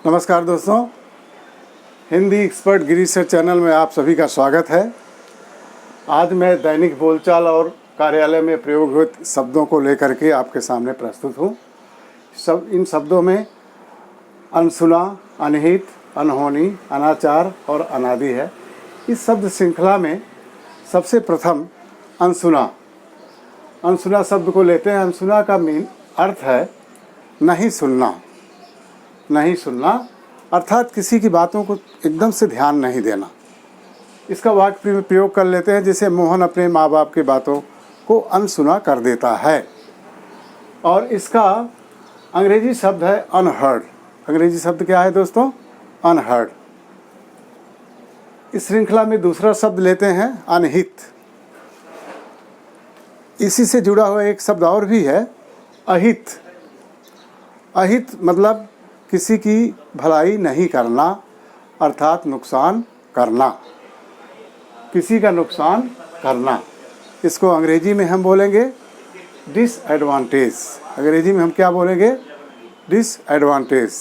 नमस्कार दोस्तों, Hindi expert Girish sir channel में आप सभी का स्वागत है। आज मैं दैनिक बोलचाल और कार्यालय में प्रयोग शब्दों को लेकर के आपके सामने प्रस्तुत हूँ। इन शब्दों में अनसुना, अनहित, अनहोनी, अनाचार और अनादि है। इस शब्द श्रृंखला में सबसे प्रथम अनसुना शब्द को लेते हैं। अनसुना का मीन अर्थ है नहीं सुनना। नहीं सुनना अर्थात किसी की बातों को एकदम से ध्यान नहीं देना। इसका वाक्य में प्रयोग कर लेते हैं, जैसे मोहन अपने माँ बाप की बातों को अनसुना कर देता है। और इसका अंग्रेजी शब्द है अनहर्ड। अंग्रेजी शब्द क्या है दोस्तों? अनहर्ड। इस श्रृंखला में दूसरा शब्द लेते हैं अनहित। इसी से जुड़ा हुआ एक शब्द और भी है, अहित। अहित मतलब किसी की भलाई नहीं करना, अर्थात नुकसान करना, किसी का नुकसान करना। इसको अंग्रेजी में हम बोलेंगे डिसएडवांटेज। अंग्रेजी में हम क्या बोलेंगे? डिसएडवांटेज।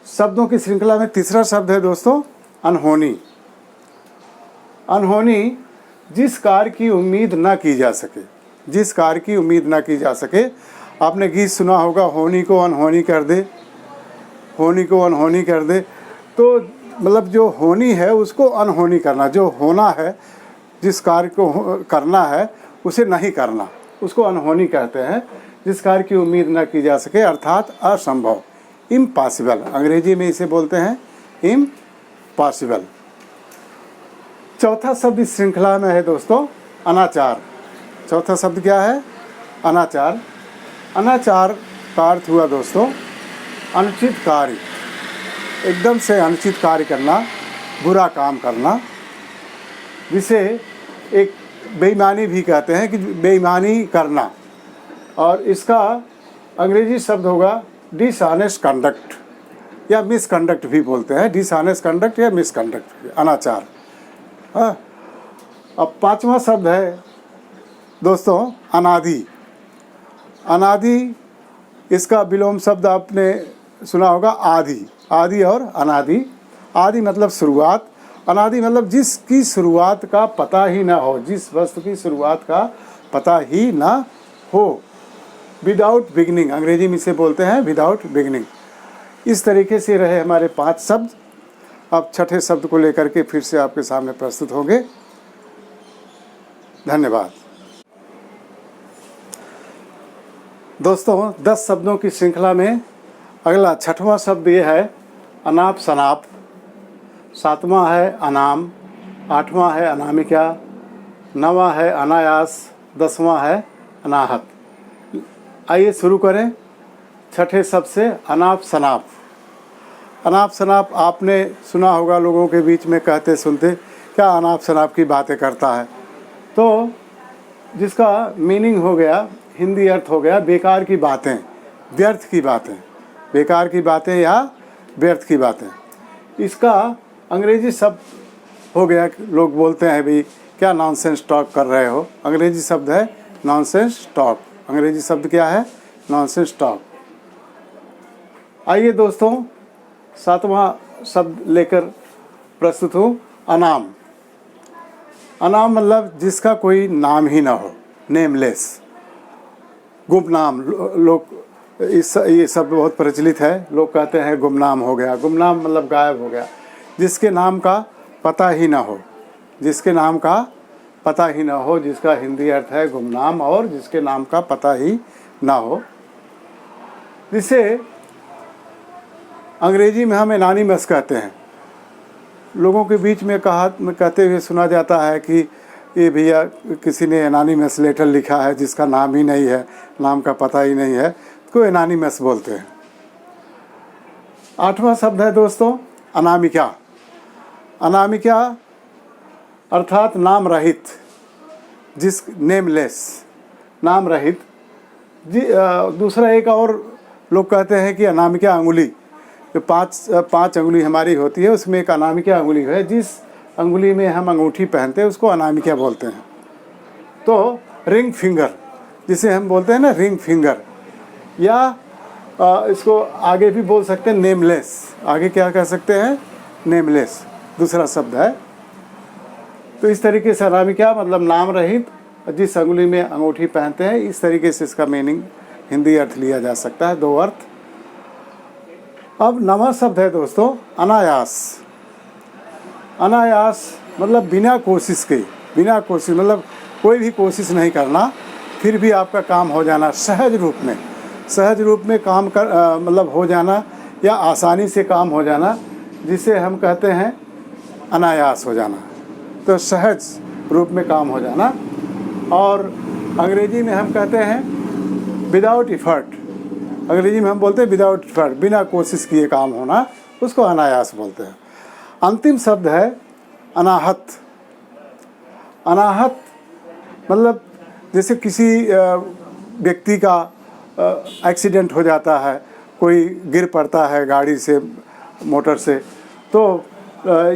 शब्दों की श्रृंखला में तीसरा शब्द है दोस्तों अनहोनी। अनहोनी जिस कार्य की उम्मीद ना की जा सके। जिस कार्य की उम्मीद ना की जा सके। आपने गीत सुना होगा, होनी को अनहोनी कर दे, होनी को अनहोनी कर दे। तो मतलब जो होनी है उसको अनहोनी करना, जो होना है, जिस कार्य को करना है उसे नहीं करना, उसको अनहोनी कहते हैं। जिस कार्य की उम्मीद ना की जा सके अर्थात असंभव, इम्पॉसिबल। अंग्रेजी में इसे बोलते हैं इम्पॉसिबल। चौथा शब्द इस श्रृंखला में है दोस्तों अनाचार। चौथा शब्द क्या है? अनाचार। अनाचार का अर्थ हुआ दोस्तों अनुचित कार्य, एकदम से अनुचित कार्य करना, बुरा काम करना, जिसे एक बेईमानी भी कहते हैं कि बेईमानी करना। और इसका अंग्रेजी शब्द होगा डिसऑनेस्ट कंडक्ट या मिसकंडक्ट भी बोलते हैं। डिसऑनेस्ट कंडक्ट या मिसकंडक्ट, अनाचार। अब पांचवा शब्द है दोस्तों अनादि। अनादि, इसका विलोम शब्द आपने सुना होगा आदि। आदि और अनादि। आदि मतलब शुरुआत, अनादि मतलब जिसकी शुरुआत का पता ही ना हो, जिस वस्तु की शुरुआत का पता ही ना हो। विदाउट बिगिनिंग, अंग्रेजी में इसे बोलते हैं विदाउट बिगिनिंग। इस तरीके से रहे हमारे 5 शब्द। अब छठे शब्द को लेकर के फिर से आपके सामने प्रस्तुत होंगे। धन्यवाद दोस्तों। 10 शब्दों की श्रृंखला में अगला छठवां शब्द ये है अनाप शनाप। 7वां है अनाम। 8वां है अनामिका। 9वां है अनायास। 10वां है अनाहत। आइए शुरू करें छठे शब्द से अनाप शनाप। अनाप शनाप आपने सुना होगा, लोगों के बीच में कहते सुनते, क्या अनाप शनाप की बातें करता है। तो जिसका मीनिंग हो गया, हिंदी अर्थ हो गया बेकार की बातें, व्यर्थ की बातें। बेकार की बातें या व्यर्थ की बातें। इसका अंग्रेजी शब्द हो गया, लोग बोलते हैं भाई क्या नॉनसेंस टॉक कर रहे हो। अंग्रेजी शब्द है नॉनसेंस टॉक। अंग्रेजी शब्द क्या है? Nonsense talk. आइए दोस्तों 7वां शब्द लेकर प्रस्तुत हूँ अनाम। अनाम मतलब जिसका कोई नाम ही ना हो, नेमलेस, गुमनाम। लोग ये शब्द बहुत प्रचलित है। लोग कहते हैं गुमनाम हो गया। गुमनाम मतलब गायब हो गया, जिसके नाम का पता ही ना हो। जिसके नाम का पता ही ना हो, जिसका हिंदी अर्थ है गुमनाम, और जिसके नाम का पता ही ना हो, जिसे अंग्रेजी में हम एनोनिमस कहते हैं। लोगों के बीच में कहते हुए सुना जाता है कि ये भैया किसी ने एनोनिमस लेटर लिखा है जिसका नाम ही नहीं है, नाम का पता ही नहीं है, तो एनोनिमस बोलते हैं। 8वां शब्द है दोस्तों अनामिका। अनामिका अर्थात नाम रहित, जिस नेमलेस, नाम रहित। दूसरा एक और लोग कहते हैं कि अनामिका अंगुली, जो पाँच अंगुली हमारी होती है उसमें एक अनामिका अंगुली है। जिस अंगुली में हम अंगूठी पहनते हैं उसको अनामिका बोलते हैं। तो रिंग फिंगर, जिसे हम बोलते हैं ना रिंग फिंगर, या इसको आगे भी बोल सकते हैं नेमलेस। आगे क्या कह सकते हैं? नेमलेस दूसरा शब्द है। तो इस तरीके से अनामी क्या मतलब नाम रहित, जिस अंगुली में अंगूठी पहनते हैं, इस तरीके से इसका मीनिंग हिंदी अर्थ लिया जा सकता है, 2 अर्थ। अब नवा शब्द है दोस्तों अनायास। अनायास मतलब बिना कोशिश के, बिना कोशिश मतलब कोई भी कोशिश नहीं करना, फिर भी आपका काम हो जाना सहज रूप में, सहज रूप में काम कर मतलब हो जाना या आसानी से काम हो जाना, जिसे हम कहते हैं अनायास हो जाना। तो सहज रूप में काम हो जाना, और अंग्रेजी में हम कहते हैं विदाउट इफ़र्ट। अंग्रेजी में हम बोलते हैं विदाउट इफ़र्ट, बिना कोशिश किए काम होना, उसको अनायास बोलते हैं। अंतिम शब्द है अनाहत। अनाहत मतलब जैसे किसी व्यक्ति का एक्सीडेंट हो जाता है, कोई गिर पड़ता है गाड़ी से, मोटर से, तो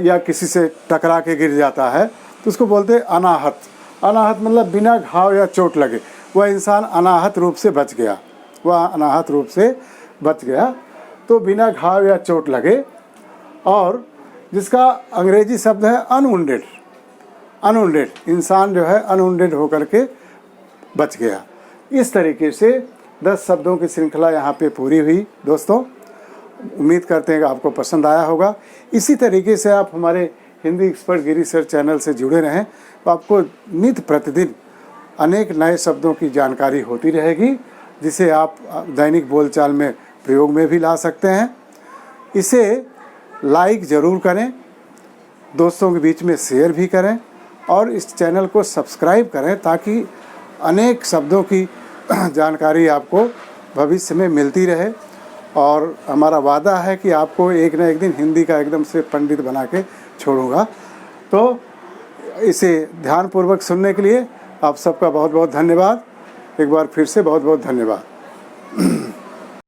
या किसी से टकरा के गिर जाता है, तो उसको बोलते हैं अनाहत। अनाहत मतलब बिना घाव या चोट लगे, वह इंसान अनाहत रूप से बच गया, वह अनाहत रूप से बच गया। तो बिना घाव या चोट लगे, और जिसका अंग्रेजी शब्द है अनवुंडेड। अनवुंडेड इंसान जो है अनवुंडेड होकर के बच गया। इस तरीके से 10 शब्दों की श्रृंखला यहाँ पे पूरी हुई दोस्तों। उम्मीद करते हैं कि आपको पसंद आया होगा। इसी तरीके से आप हमारे हिंदी एक्सपर्ट गिरी सर चैनल से जुड़े रहें, तो आपको नित्य प्रतिदिन अनेक नए शब्दों की जानकारी होती रहेगी, जिसे आप दैनिक बोलचाल में प्रयोग में भी ला सकते हैं। इसे लाइक ज़रूर करें, दोस्तों के बीच में शेयर भी करें, और इस चैनल को सब्सक्राइब करें, ताकि अनेक शब्दों की जानकारी आपको भविष्य में मिलती रहे। और हमारा वादा है कि आपको एक न एक दिन हिंदी का एकदम से पंडित बना के छोड़ूंगा। तो इसे ध्यानपूर्वक सुनने के लिए आप सबका बहुत बहुत धन्यवाद। एक बार फिर से बहुत बहुत धन्यवाद।